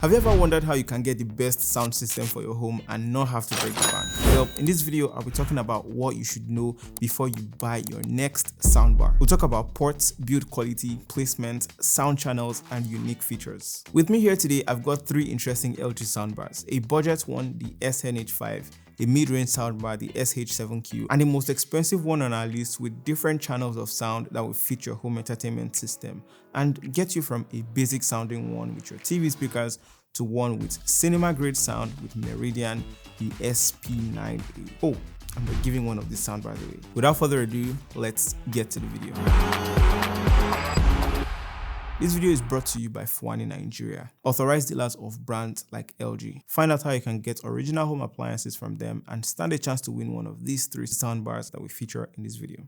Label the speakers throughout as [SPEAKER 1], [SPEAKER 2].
[SPEAKER 1] Have you ever wondered how you can get the best sound system for your home and not have to break the bank? Well, in this video, I'll be talking about what you should know before you buy your next soundbar. We'll talk about ports, build quality, placement, sound channels, and unique features. With me here today, I've got three interesting LG soundbars: a budget one, the SNH5, a mid-range soundbar, the SH7Q, and the most expensive one on our list with different channels of sound that will fit your home entertainment system and get you from a basic sounding one with your TV speakers to one with cinema grade sound with Meridian, the SP9A. Oh, and we're giving one of these soundbars away. Without further ado, let's get to the video. This video is brought to you by Fouani Nigeria, authorized dealers of brands like LG. Find out how you can get original home appliances from them and stand a chance to win one of these three soundbars that we feature in this video.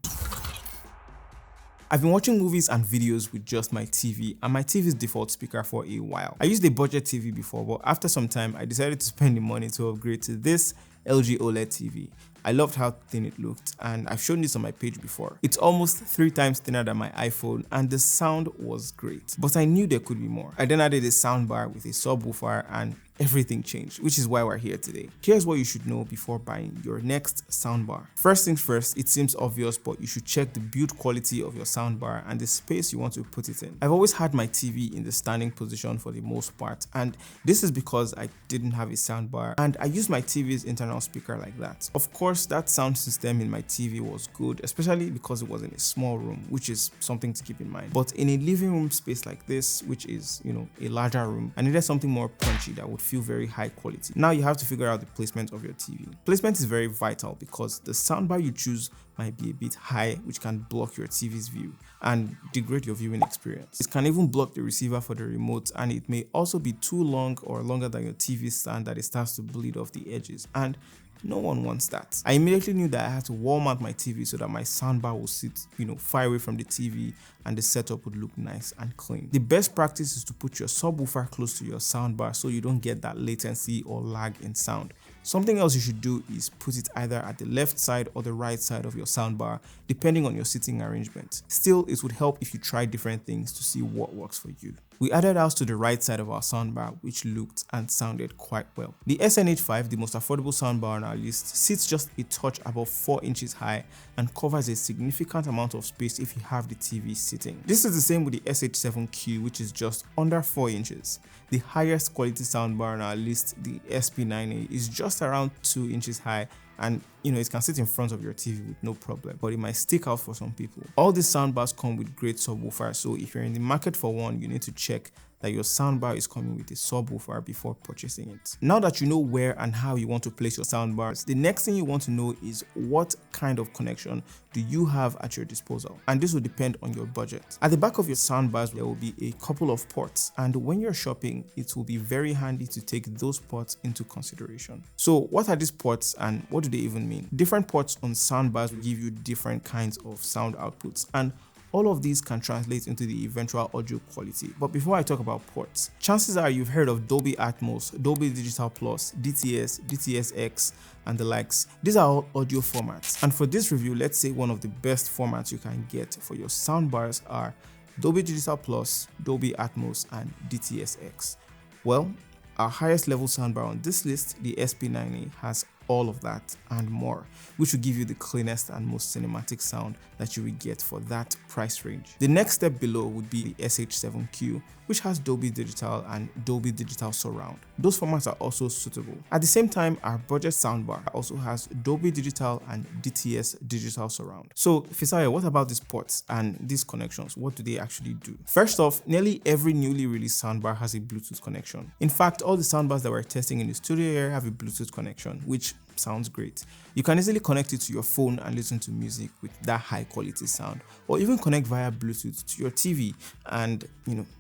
[SPEAKER 1] I've been watching movies and videos with just my TV and my TV's default speaker for a while. I used a budget TV before, but after some time, I decided to spend the money to upgrade to this LG OLED TV. I loved how thin it looked, and I've shown this on my page before. It's almost 3 times thinner than my iPhone, and the sound was great. But I knew there could be more. I then added a soundbar with a subwoofer, and everything changed, which is why we're here today. Here's what you should know before buying your next soundbar. First things first, it seems obvious, but you should check the build quality of your soundbar and the space you want to put it in. I've always had my TV in the standing position for the most part, and this is because I didn't have a soundbar and I used my TV's internal speaker like that. Of course, that sound system in my TV was good, especially because it was in a small room, which is something to keep in mind. But in a living room space like this, which is, a larger room, I needed something more punchy that would feel very high quality. Now you have to figure out the placement of your TV. Placement is very vital because the soundbar you choose might be a bit high, which can block your TV's view and degrade your viewing experience. It can even block the receiver for the remote, and it may also be too long or longer than your TV stand that it starts to bleed off the edges, and no one wants that. I immediately knew that I had to wall mount my TV so that my soundbar will sit, far away from the TV and the setup would look nice and clean. The best practice is to put your subwoofer close to your soundbar so you don't get that latency or lag in sound. Something else you should do is put it either at the left side or the right side of your soundbar, depending on your sitting arrangement. Still, it would help if you try different things to see what works for you. We added ours to the right side of our soundbar, which looked and sounded quite well. The SNH5, the most affordable soundbar on our list, sits just a touch above 4 inches high and covers a significant amount of space if you have the TV sitting. This is the same with the SH7Q, which is just under 4 inches. The highest quality soundbar on our list, the SP9A, is just around 2 inches high, and it can sit in front of your TV with no problem, but it might stick out for some people. All these soundbars come with great subwoofers, so if you're in the market for one, you need to check that your soundbar is coming with a subwoofer before purchasing it. Now that you know where and how you want to place your soundbars, the next thing you want to know is what kind of connection do you have at your disposal, and this will depend on your budget. At the back of your soundbars, there will be a couple of ports, and when you're shopping, it will be very handy to take those ports into consideration. So what are these ports and what do they even mean? Different ports on soundbars will give you different kinds of sound outputs, and all of these can translate into the eventual audio quality. But before I talk about ports, chances are you've heard of Dolby Atmos, Dolby Digital Plus, DTS, DTS:X, and the likes. These are all audio formats. And for this review, let's say one of the best formats you can get for your soundbars are Dolby Digital Plus, Dolby Atmos, and DTS:X. Well, our highest level soundbar on this list, the SP9A, has all of that and more, which will give you the cleanest and most cinematic sound that you will get for that price range. The next step below would be the SH7Q, which has Dolby Digital and Dolby Digital Surround. Those formats are also suitable. At the same time, our budget soundbar also has Dolby Digital and DTS Digital Surround. So Fisayo, what about these ports and these connections? What do they actually do? First off, nearly every newly released soundbar has a Bluetooth connection. In fact, all the soundbars that we're testing in the studio here have a Bluetooth connection, which sounds great. You can easily connect it to your phone and listen to music with that high quality sound, or even connect via Bluetooth to your TV and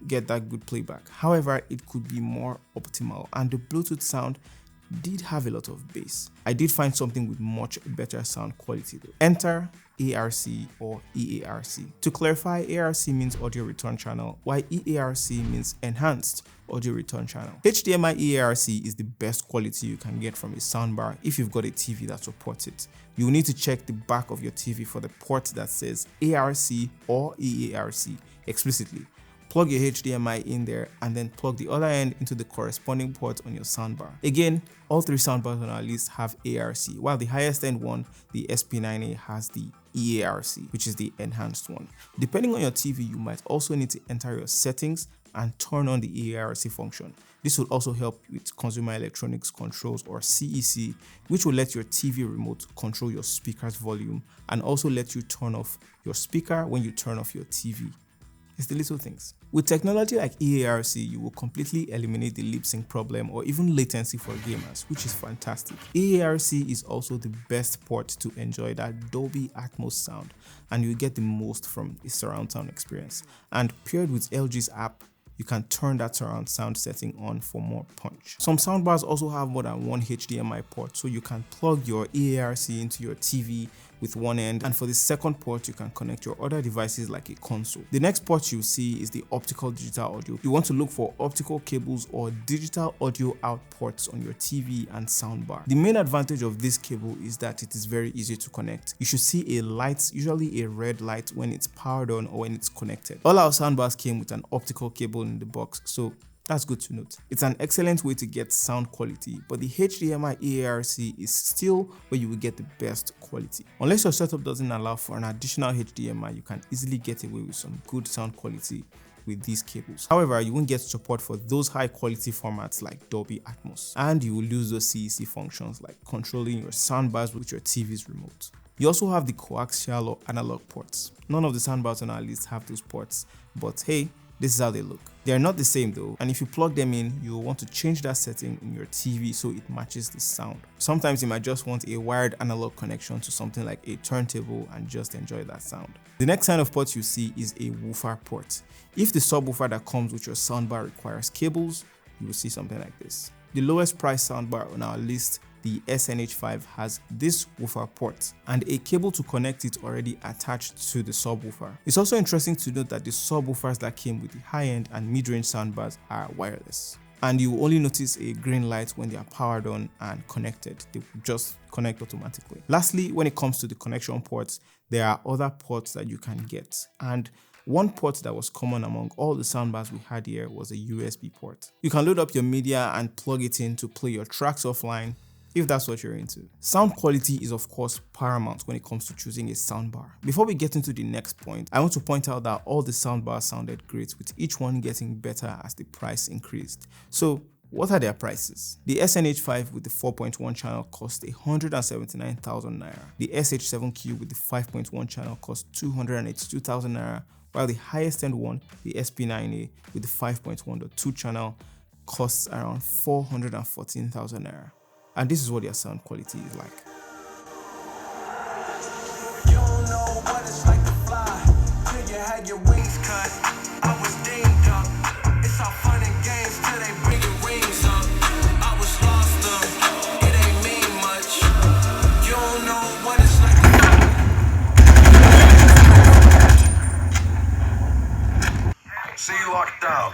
[SPEAKER 1] get that good playback. However, it could be more optimal, and the Bluetooth sound did have a lot of bass. I did find something with much better sound quality though. Enter ARC or EARC. To clarify, ARC means audio return channel, while EARC means enhanced audio return channel. HDMI EARC is the best quality you can get from a soundbar if you've got a TV that supports it. You will need to check the back of your TV for the port that says ARC or EARC explicitly. Plug your HDMI in there and then plug the other end into the corresponding port on your soundbar. Again, all three soundbars on our list have ARC, while the highest end one, the SP9A, has the EARC, which is the enhanced one. Depending on your TV, you might also need to enter your settings and turn on the EARC function. This will also help with Consumer Electronics Controls, or CEC, which will let your TV remote control your speaker's volume and also let you turn off your speaker when you turn off your TV. It's the little things. With technology like EARC, you will completely eliminate the lip sync problem or even latency for gamers, which is fantastic. EARC is also the best port to enjoy that Dolby Atmos sound, and you get the most from a surround sound experience. And paired with LG's app, you can turn that surround sound setting on for more punch. Some soundbars also have more than one HDMI port, so you can plug your EARC into your TV with one end, and for the second port you can connect your other devices like a console. The next port you see is the optical digital audio. You want to look for optical cables or digital audio out ports on your TV and soundbar. The main advantage of this cable is that it is very easy to connect. You should see a light, usually a red light, when it's powered on or when it's connected. All our soundbars came with an optical cable in the box, so that's good to note. It's an excellent way to get sound quality, but the HDMI EARC is still where you will get the best quality. Unless your setup doesn't allow for an additional HDMI, you can easily get away with some good sound quality with these cables. However, you won't get support for those high quality formats like Dolby Atmos, and you will lose those CEC functions like controlling your soundbars with your TV's remote. You also have the coaxial or analog ports. None of the soundbars on our list have those ports, but hey, this is how they look. They are not the same though, and if you plug them in, you will want to change that setting in your TV so it matches the sound. Sometimes you might just want a wired analog connection to something like a turntable and just enjoy that sound. The next kind of port you see is a woofer port. If the subwoofer that comes with your soundbar requires cables, you will see something like this. The lowest price soundbar on our list, the SNH5, has this woofer port and a cable to connect it already attached to the subwoofer. It's also interesting to note that the subwoofers that came with the high-end and mid-range soundbars are wireless, and you will only notice a green light when they are powered on and connected. They will just connect automatically. Lastly, when it comes to the connection ports, there are other ports that you can get, and one port that was common among all the soundbars we had here was a USB port. You can load up your media and plug it in to play your tracks offline, if that's what you're into. Sound quality is of course paramount when it comes to choosing a soundbar. Before we get into the next point, I want to point out that all the soundbars sounded great, with each one getting better as the price increased. So what are their prices? The SNH5 with the 4.1 channel cost 179,000 naira. The SH7Q with the 5.1 channel cost 282,000 naira, while the highest end one, the SP9A with the 5.1.2 channel, costs around 414,000 naira. And this is what their sound quality is like. You don't know what it's like to fly till you had your wings cut. I was dinged up. It's all fun and games till they bring your rings up. I was lost up. It ain't mean much. You don't know what it's like to see you locked out.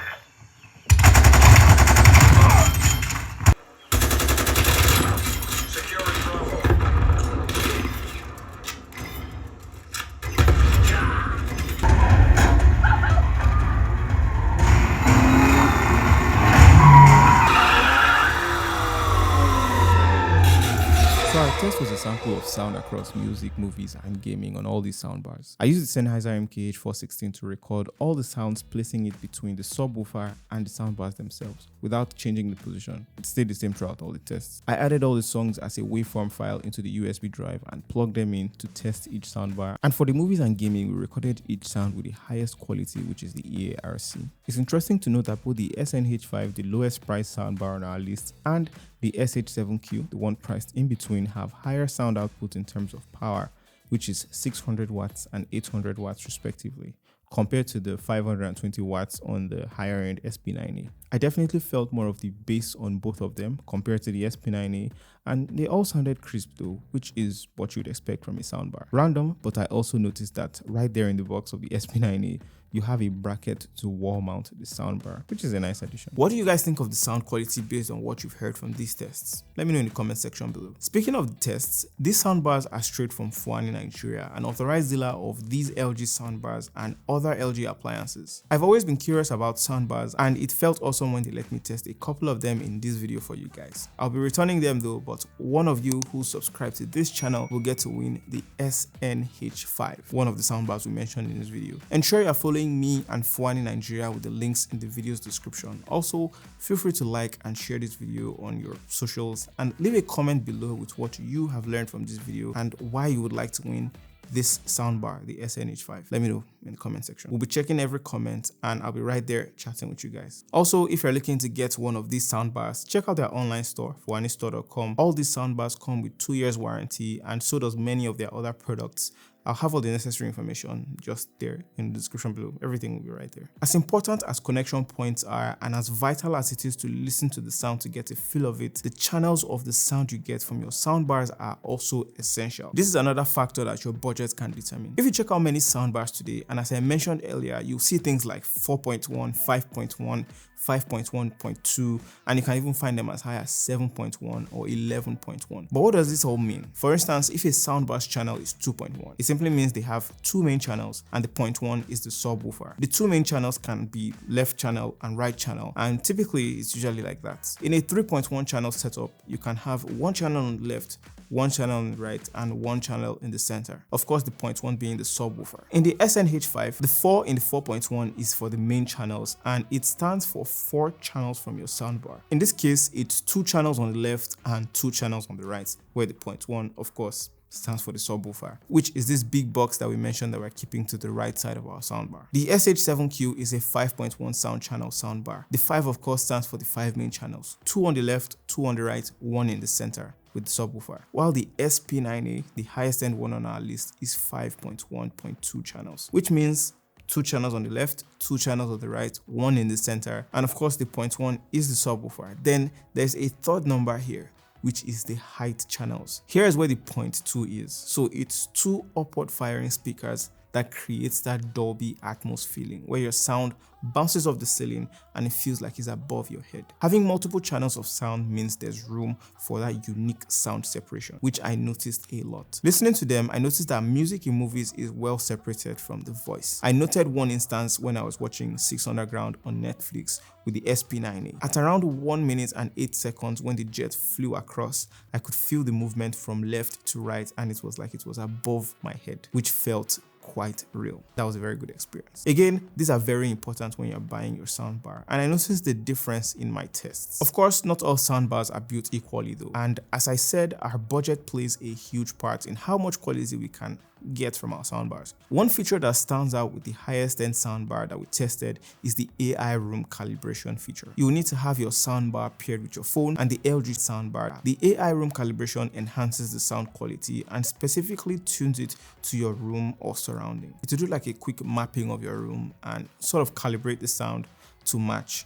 [SPEAKER 1] So our test was a sample of sound across music, movies, and gaming on all these soundbars. I used the Sennheiser MKH416 to record all the sounds, placing it between the subwoofer and the soundbars themselves without changing the position. It stayed the same throughout all the tests. I added all the songs as a waveform file into the USB drive and plugged them in to test each soundbar. And for the movies and gaming, we recorded each sound with the highest quality, which is the EARC. It's interesting to note that both the SNH5, the lowest price soundbar on our list, and the SH7Q, the one priced in between, have higher sound output in terms of power, which is 600 watts and 800 watts respectively, compared to the 520 watts on the higher end SP9A. I definitely felt more of the bass on both of them compared to the SP9A, and they all sounded crisp though, which is what you'd expect from a soundbar. Random, but I also noticed that right there in the box of the SP9A, you have a bracket to wall mount the soundbar, which is a nice addition. What do you guys think of the sound quality based on what you've heard from these tests? Let me know in the comment section below. Speaking of the tests, these soundbars are straight from Fouani, Nigeria, an authorized dealer of these LG soundbars and other LG appliances. I've always been curious about soundbars, and it felt awesome when they let me test a couple of them in this video for you guys. I'll be returning them though, but one of you who subscribe to this channel will get to win the SNH5, one of the soundbars we mentioned in this video. Ensure you're following me and Fouani Nigeria with the links in the video's description. Also, feel free to like and share this video on your socials and leave a comment below with what you have learned from this video and why you would like to win this soundbar, the SNH5. Let me know in the comment section. We'll be checking every comment and I'll be right there chatting with you guys. Also, if you're looking to get one of these soundbars, check out their online store, fouanistore.com. All these soundbars come with 2 years warranty, and so does many of their other products. I'll have all the necessary information just there in the description below. Everything will be right there. As important as connection points are, and as vital as it is to listen to the sound to get a feel of it, the channels of the sound you get from your soundbars are also essential. This is another factor that your budget can determine. If you check out many soundbars today, and as I mentioned earlier, you'll see things like 4.1, 5.1, 5.1.2, and you can even find them as high as 7.1 or 11.1. But what does this all mean? For instance, if a soundbar's channel is 2.1, it simply means they have 2 main channels and the 0.1 is the subwoofer. The 2 main channels can be left channel and right channel, and typically it's usually like that. In a 3.1 channel setup, you can have 1 channel on the left, 1 channel on the right, and 1 channel in the center. Of course, the 0.1 being the subwoofer. In the SNH5, the 4 in the 4.1 is for the main channels, and it stands for 4 channels from your soundbar. In this case, it's 2 channels on the left and 2 channels on the right, where the 0.1, of course, stands for the subwoofer, which is this big box that we mentioned that we're keeping to the right side of our soundbar. The SH7Q is a 5.1 sound channel soundbar. The 5, of course, stands for the 5 main channels, 2 on the left, 2 on the right, 1 in the center with the subwoofer. While the SP9A, the highest end one on our list, is 5.1.2 channels, which means 2 channels on the left, 2 channels on the right, 1 in the center, and of course the 0.1 is the subwoofer. Then there's a third number here, which is the height channels. Here is where the 0.2 is. So it's 2 upward firing speakers that creates that Dolby Atmos feeling, where your sound bounces off the ceiling and it feels like it's above your head. Having multiple channels of sound means there's room for that unique sound separation, which I noticed a lot. Listening to them, I noticed that music in movies is well separated from the voice. I noted one instance when I was watching 6 Underground on Netflix with the SP9A. At around 1 minute and 8 seconds when the jet flew across, I could feel the movement from left to right, and it was like it was above my head, which felt quite real. That was a very good experience. Again, these are very important when you're buying your soundbar, and I noticed the difference in my tests. Of course, not all soundbars are built equally though, and as I said, our budget plays a huge part in how much quality we can get from our soundbars. One feature that stands out with the highest end soundbar that we tested is the AI room calibration feature. You will need to have your soundbar paired with your phone and the LG soundbar. The AI room calibration enhances the sound quality and specifically tunes it to your room or surrounding. It will do like a quick mapping of your room and sort of calibrate the sound to match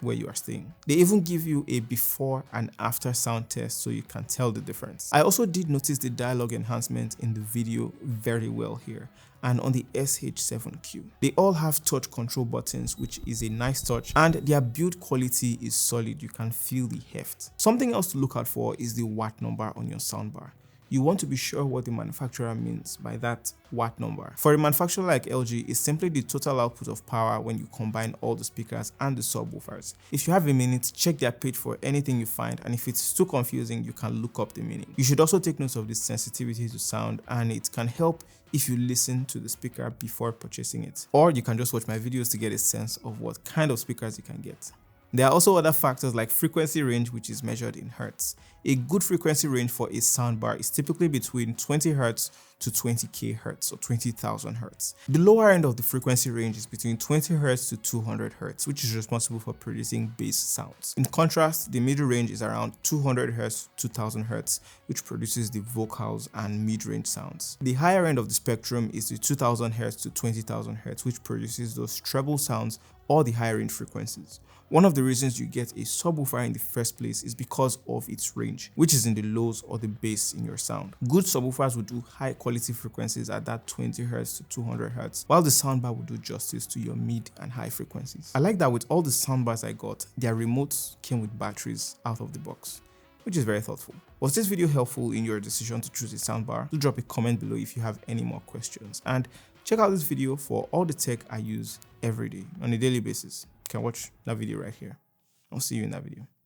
[SPEAKER 1] where you are staying. They even give you a before and after sound test so you can tell the difference. I also did notice the dialogue enhancement in the video very well here and on the SH7Q. They all have touch control buttons, which is a nice touch, and their build quality is solid. You can feel the heft. Something else to look out for is the watt number on your soundbar. You want to be sure what the manufacturer means by that watt number. For a manufacturer like LG, it's simply the total output of power when you combine all the speakers and the subwoofers. If you have a minute, check their page for anything you find, and if it's too confusing, you can look up the meaning. You should also take note of the sensitivity to sound, and it can help if you listen to the speaker before purchasing it. Or you can just watch my videos to get a sense of what kind of speakers you can get. There are also other factors like frequency range, which is measured in hertz. A good frequency range for a soundbar is typically between 20 hertz to 20k hertz or 20,000 hertz. The lower end of the frequency range is between 20 hertz to 200 hertz, which is responsible for producing bass sounds. In contrast, the middle range is around 200 hertz to 2000 hertz, which produces the vocals and mid-range sounds. The higher end of the spectrum is the 2000 hertz to 20,000 hertz, which produces those treble sounds or the higher range frequencies. One of the reasons you get a subwoofer in the first place is because of its range, which is in the lows or the bass in your sound. Good subwoofers will do high quality frequencies at that 20Hz to 200Hz, while the soundbar will do justice to your mid and high frequencies. I like that with all the soundbars I got, their remotes came with batteries out of the box, which is very thoughtful. Was this video helpful in your decision to choose a soundbar? Do drop a comment below if you have any more questions, and check out this video for all the tech I use every day on a daily basis. You can watch that video right here. I'll see you in that video.